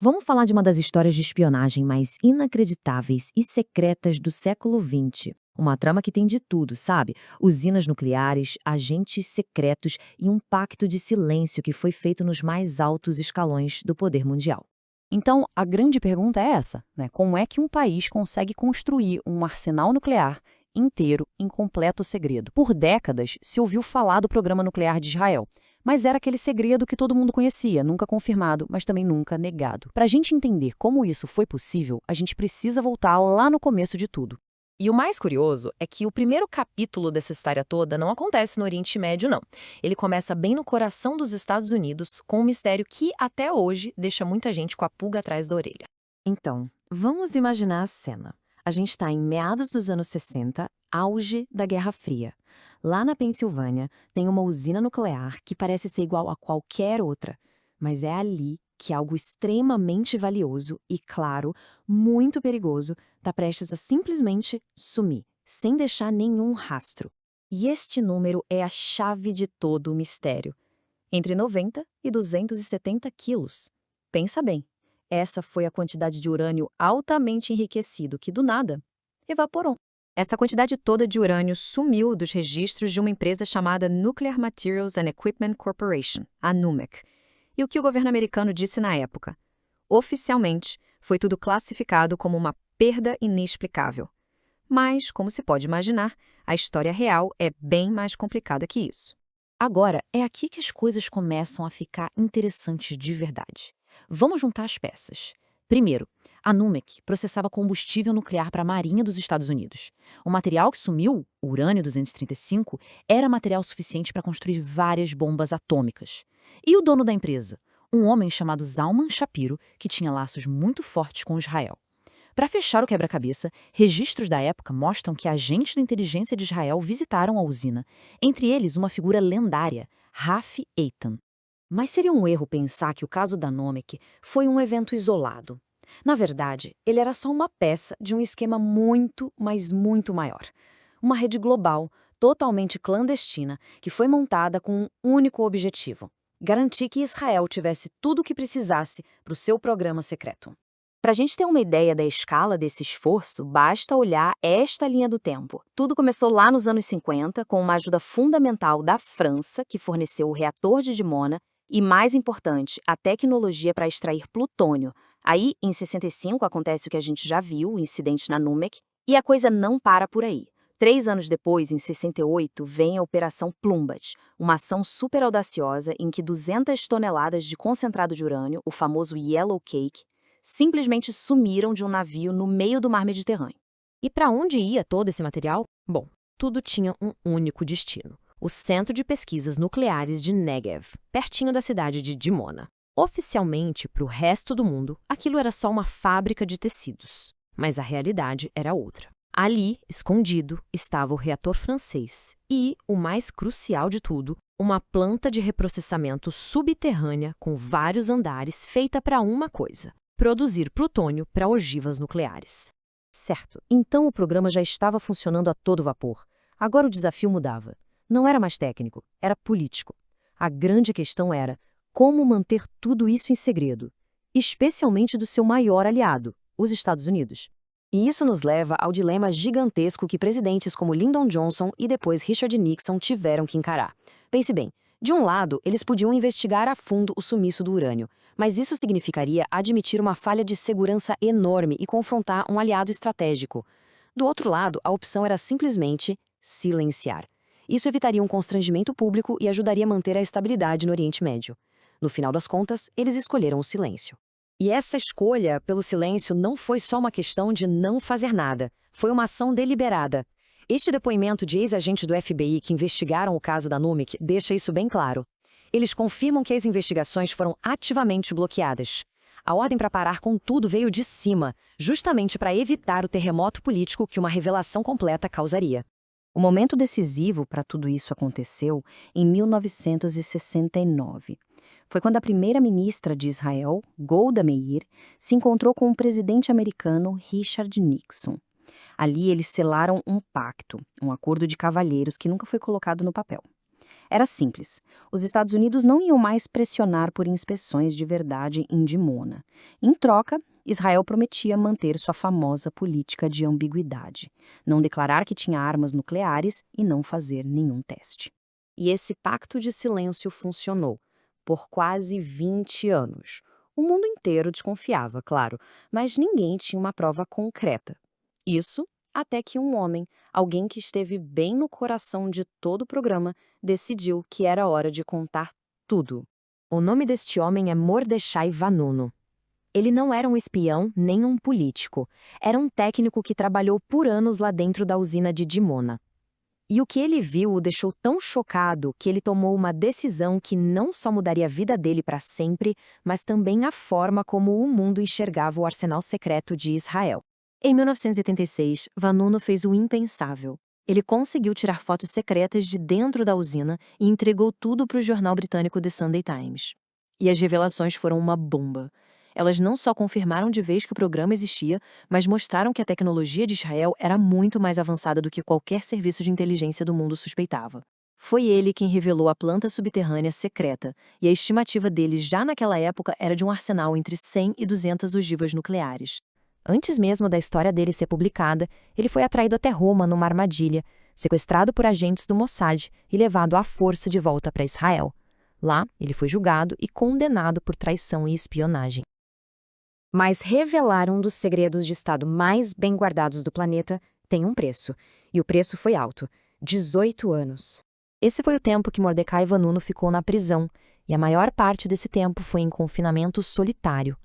Vamos falar de uma das histórias de espionagem mais inacreditáveis e secretas do século XX. Uma trama que tem de tudo, sabe? Usinas nucleares, agentes secretos e um pacto de silêncio que foi feito nos mais altos escalões do poder mundial. Então, a grande pergunta é essa, né? Como é que um país consegue construir um arsenal nuclear inteiro em completo segredo? Por décadas se ouviu falar do programa nuclear de Israel, mas era aquele segredo que todo mundo conhecia, nunca confirmado, mas também nunca negado. Para a gente entender como isso foi possível, a gente precisa voltar lá no começo de tudo. E o mais curioso é que o primeiro capítulo dessa história toda não acontece no Oriente Médio, não. Ele começa bem no coração dos Estados Unidos, com um mistério que, até hoje, deixa muita gente com a pulga atrás da orelha. Então, vamos imaginar a cena. A gente está em meados dos anos 60, auge da Guerra Fria. Lá na Pensilvânia, tem uma usina nuclear que parece ser igual a qualquer outra, mas é ali que algo extremamente valioso e, claro, muito perigoso está prestes a simplesmente sumir, sem deixar nenhum rastro. E este número é a chave de todo o mistério. Entre 90 e 270 quilos. Pensa bem. Essa foi a quantidade de urânio altamente enriquecido que, do nada, evaporou. Essa quantidade toda de urânio sumiu dos registros de uma empresa chamada Nuclear Materials and Equipment Corporation, a NUMEC. E o que o governo americano disse na época? Oficialmente, foi tudo classificado como uma perda inexplicável. Mas, como se pode imaginar, a história real é bem mais complicada que isso. Agora, é aqui que as coisas começam a ficar interessantes de verdade. Vamos juntar as peças. Primeiro, a NUMEC processava combustível nuclear para a Marinha dos Estados Unidos. O material que sumiu, o urânio-235, era material suficiente para construir várias bombas atômicas. E o dono da empresa? Um homem chamado Zalman Shapiro, que tinha laços muito fortes com Israel. Para fechar o quebra-cabeça, registros da época mostram que agentes da inteligência de Israel visitaram a usina, entre eles uma figura lendária, Rafi Eitan. Mas seria um erro pensar que o caso da NUMEC foi um evento isolado. Na verdade, ele era só uma peça de um esquema muito, mas muito maior. Uma rede global, totalmente clandestina, que foi montada com um único objetivo: garantir que Israel tivesse tudo o que precisasse para o seu programa secreto. Para a gente ter uma ideia da escala desse esforço, basta olhar esta linha do tempo. Tudo começou lá nos anos 50, com uma ajuda fundamental da França, que forneceu o reator de Dimona, e, mais importante, a tecnologia para extrair plutônio. Aí, em 65, acontece o que a gente já viu, o incidente na NUMEC, e a coisa não para por aí. 3 anos depois, em 68, vem a Operação Plumbat, uma ação super audaciosa em que 200 toneladas de concentrado de urânio, o famoso Yellow Cake, simplesmente sumiram de um navio no meio do mar Mediterrâneo. E para onde ia todo esse material? Bom, tudo tinha um único destino: o Centro de Pesquisas Nucleares de Negev, pertinho da cidade de Dimona. Oficialmente, para o resto do mundo, aquilo era só uma fábrica de tecidos. Mas a realidade era outra. Ali, escondido, estava o reator francês e, o mais crucial de tudo, uma planta de reprocessamento subterrânea com vários andares feita para uma coisa: produzir plutônio para ogivas nucleares. Certo, então o programa já estava funcionando a todo vapor. Agora o desafio mudava. Não era mais técnico, era político. A grande questão era como manter tudo isso em segredo, especialmente do seu maior aliado, os Estados Unidos. E isso nos leva ao dilema gigantesco que presidentes como Lyndon Johnson e depois Richard Nixon tiveram que encarar. Pense bem, de um lado, eles podiam investigar a fundo o sumiço do urânio, mas isso significaria admitir uma falha de segurança enorme e confrontar um aliado estratégico. Do outro lado, a opção era simplesmente silenciar. Isso evitaria um constrangimento público e ajudaria a manter a estabilidade no Oriente Médio. No final das contas, eles escolheram o silêncio. E essa escolha pelo silêncio não foi só uma questão de não fazer nada, foi uma ação deliberada. Este depoimento de ex-agentes do FBI que investigaram o caso da NUMEC deixa isso bem claro. Eles confirmam que as investigações foram ativamente bloqueadas. A ordem para parar com tudo veio de cima, justamente para evitar o terremoto político que uma revelação completa causaria. O momento decisivo para tudo isso aconteceu em 1969. Foi quando a primeira-ministra de Israel, Golda Meir, se encontrou com o presidente americano Richard Nixon. Ali eles selaram um pacto, um acordo de cavalheiros que nunca foi colocado no papel. Era simples. Os Estados Unidos não iam mais pressionar por inspeções de verdade em Dimona. Em troca, Israel prometia manter sua famosa política de ambiguidade, não declarar que tinha armas nucleares e não fazer nenhum teste. E esse pacto de silêncio funcionou por quase 20 anos. O mundo inteiro desconfiava, claro, mas ninguém tinha uma prova concreta. Isso até que um homem, alguém que esteve bem no coração de todo o programa, decidiu que era hora de contar tudo. O nome deste homem é Mordechai Vanunu. Ele não era um espião nem um político. Era um técnico que trabalhou por anos lá dentro da usina de Dimona. E o que ele viu o deixou tão chocado que ele tomou uma decisão que não só mudaria a vida dele para sempre, mas também a forma como o mundo enxergava o arsenal secreto de Israel. Em 1986, Vanunu fez o impensável. Ele conseguiu tirar fotos secretas de dentro da usina e entregou tudo para o jornal britânico The Sunday Times. E as revelações foram uma bomba. Elas não só confirmaram de vez que o programa existia, mas mostraram que a tecnologia de Israel era muito mais avançada do que qualquer serviço de inteligência do mundo suspeitava. Foi ele quem revelou a planta subterrânea secreta, e a estimativa dele já naquela época era de um arsenal entre 100 e 200 ogivas nucleares. Antes mesmo da história dele ser publicada, ele foi atraído até Roma numa armadilha, sequestrado por agentes do Mossad e levado à força de volta para Israel. Lá, ele foi julgado e condenado por traição e espionagem. Mas revelar um dos segredos de Estado mais bem guardados do planeta tem um preço, e o preço foi alto, 18 anos. Esse foi o tempo que Mordechai Vanunu ficou na prisão, e a maior parte desse tempo foi em confinamento solitário.